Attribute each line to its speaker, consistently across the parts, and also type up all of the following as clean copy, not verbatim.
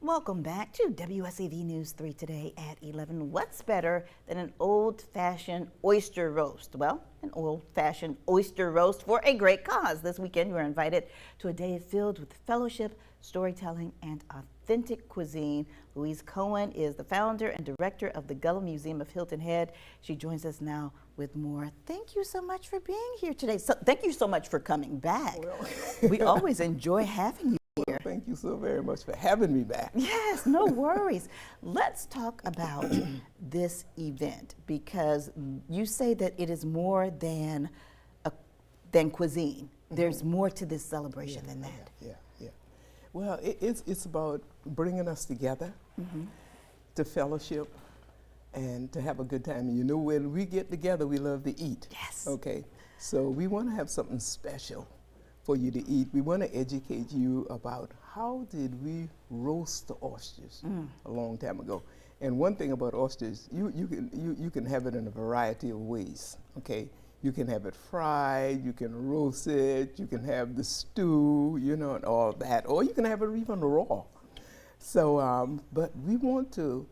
Speaker 1: Welcome back to WSAV News 3 today at 11. What's better than an old-fashioned oyster roast? Well, an old-fashioned oyster roast for a great cause. This weekend, you are invited to a day filled with fellowship, storytelling, and authentic cuisine. Louise Cohen is the founder and director of the Gullah Museum of Hilton Head. She joins us now with more. Thank you so much for being here today. So, thank you so much for coming back. Well, we always enjoy having you here.
Speaker 2: Well, thank you so very much for having me back.
Speaker 1: Yes, no worries. Let's talk about this event, because you say that it is more than cuisine. There's more to this celebration than that.
Speaker 2: Yeah. Well, it's about bringing us together to fellowship and to have a good time. You know, when we get together, we love to eat.
Speaker 1: Yes.
Speaker 2: Okay, so we want to have something special for you to eat. We want to educate you about how did we roast the oysters a long time ago. And one thing about oysters, you can have it in a variety of ways. Okay, you can have it fried, you can roast it, you can have the stew, you know, and all that, or you can have it even raw. So, but we want to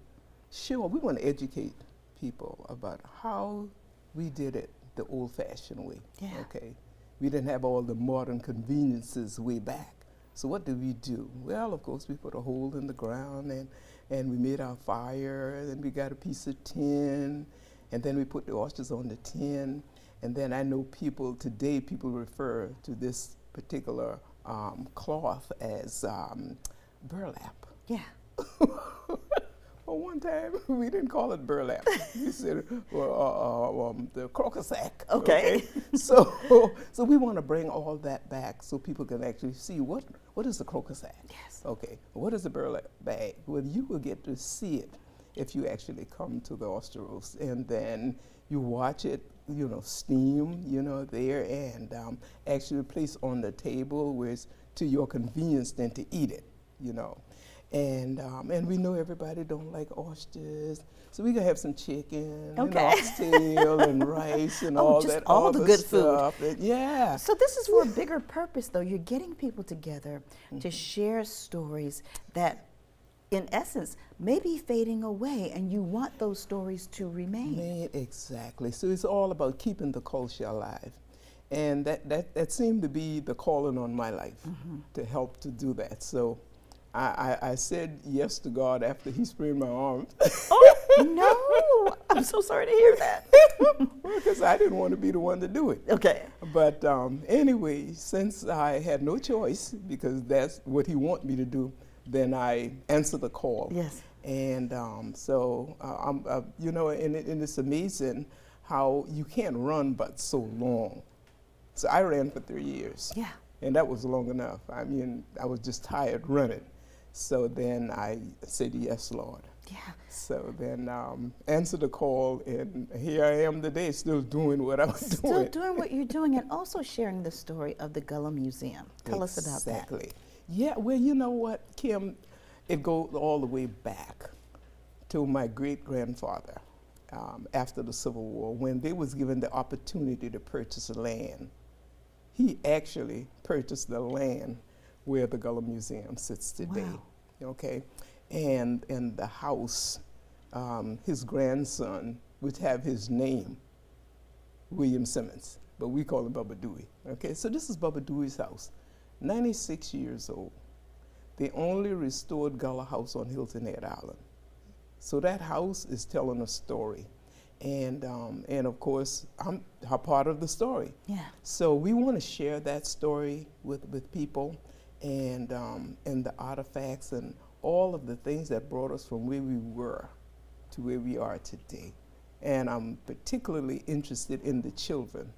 Speaker 2: educate people about how we did it the old-fashioned way.
Speaker 1: Yeah.
Speaker 2: Okay. We didn't have all the modern conveniences way back. So what did we do? Well, of course, we put a hole in the ground and we made our fire, and we got a piece of tin, and then we put the oysters on the tin. And then I know today people refer to this particular cloth as burlap.
Speaker 1: Yeah.
Speaker 2: Well, one time we didn't call it burlap. We said the crocker sack.
Speaker 1: Okay.
Speaker 2: So we want to bring all that back so people can actually see what is the crocker sack.
Speaker 1: Yes.
Speaker 2: Okay. What is the burlap bag? Well, you will get to see it if you actually come to the oyster roast, and then you watch it, you know, steam, you know, there, and actually place on the table where it's to your convenience than to eat it, you know. And we know everybody don't like oysters, so we gonna have some chicken and oxtail and rice and all that,
Speaker 1: all the good
Speaker 2: stuff.
Speaker 1: food.
Speaker 2: Yeah.
Speaker 1: So this is for a bigger purpose, though. You're getting people together to share stories that, in essence, may be fading away, and you want those stories to remain.
Speaker 2: Exactly. So it's all about keeping the culture alive, and that seemed to be the calling on my life to help to do that. So I said yes to God after He sprained my arm.
Speaker 1: Oh, no. I'm so sorry to hear that.
Speaker 2: Because I didn't want to be the one to do it.
Speaker 1: Okay.
Speaker 2: But anyway, since I had no choice, because that's what He wanted me to do, then I answered the call.
Speaker 1: Yes.
Speaker 2: And you know, and it's amazing how you can't run but so long. So I ran for 3 years.
Speaker 1: Yeah.
Speaker 2: And that was long enough. I mean, I was just tired running. So then I said, yes, Lord.
Speaker 1: Yeah.
Speaker 2: So then answered the call, and here I am today, still doing what I was doing.
Speaker 1: Still doing what you're doing, and also sharing the story of the Gullah Museum. Tell us about that.
Speaker 2: Exactly. Yeah, well, you know what, Kim, it goes all the way back to my great-grandfather after the Civil War, when they was given the opportunity to purchase land. He actually purchased the land where the Gullah Museum sits today.
Speaker 1: Wow.
Speaker 2: Okay, and the house, his grandson would have his name, William Simmons, but we call him Bubba Dewey. Okay, so this is Bubba Dewey's house, 96 years old. They only restored Gullah House on Hilton Head Island. So that house is telling a story. And of course, I'm a part of the story.
Speaker 1: Yeah.
Speaker 2: So we want to share that story with people, and the artifacts and all of the things that brought us from where we were to where we are today. And I'm particularly interested in the children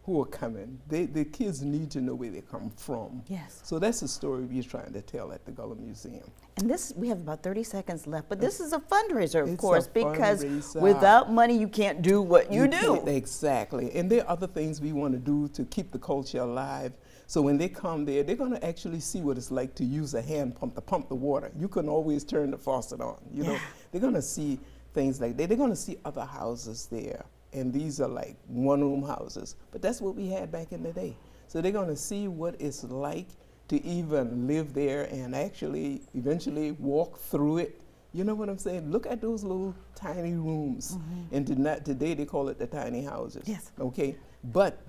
Speaker 2: who are coming. The kids need to know where they come from.
Speaker 1: Yes.
Speaker 2: So that's the story we're trying to tell at the Gullah Museum.
Speaker 1: And this, we have about 30 seconds left, but this is a fundraiser, of course,
Speaker 2: a
Speaker 1: because
Speaker 2: fundraiser.
Speaker 1: without money, you can't do what you do.
Speaker 2: Exactly. And there are other things we want to do to keep the culture alive. So when they come there, they're going to actually see what it's like to use a hand pump to pump the water. You can always turn the faucet on. You know, they're going to see things like that. They're going to see other houses there. And these are like one-room houses. But that's what we had back in the day. So they're going to see what it's like to even live there and actually eventually walk through it. You know what I'm saying? Look at those little tiny rooms. And today they call it the tiny houses.
Speaker 1: Yes.
Speaker 2: Okay? But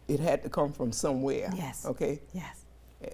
Speaker 2: it had to come from somewhere.
Speaker 1: Yes.
Speaker 2: Okay?
Speaker 1: Yes.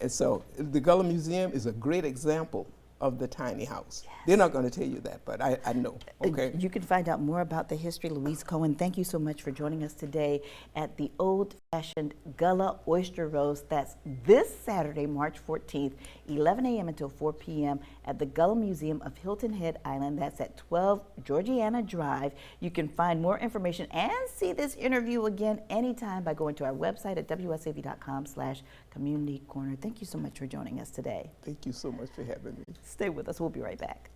Speaker 2: And so the Gullah Museum is a great example of the tiny house.
Speaker 1: Yes.
Speaker 2: They're not going to tell you that, but I know. Okay.
Speaker 1: You can find out more about the history. Louise Cohen, thank you so much for joining us today at the old-fashioned Gullah Oyster Roast. That's this Saturday, March 14th, 11 a.m. until 4 p.m. at the Gullah Museum of Hilton Head Island. That's at 12 Georgiana Drive. You can find more information and see this interview again anytime by going to our website at wsav.com/community corner. Thank you so much for joining us today.
Speaker 2: Thank you so much for having me.
Speaker 1: Stay with us. We'll be right back.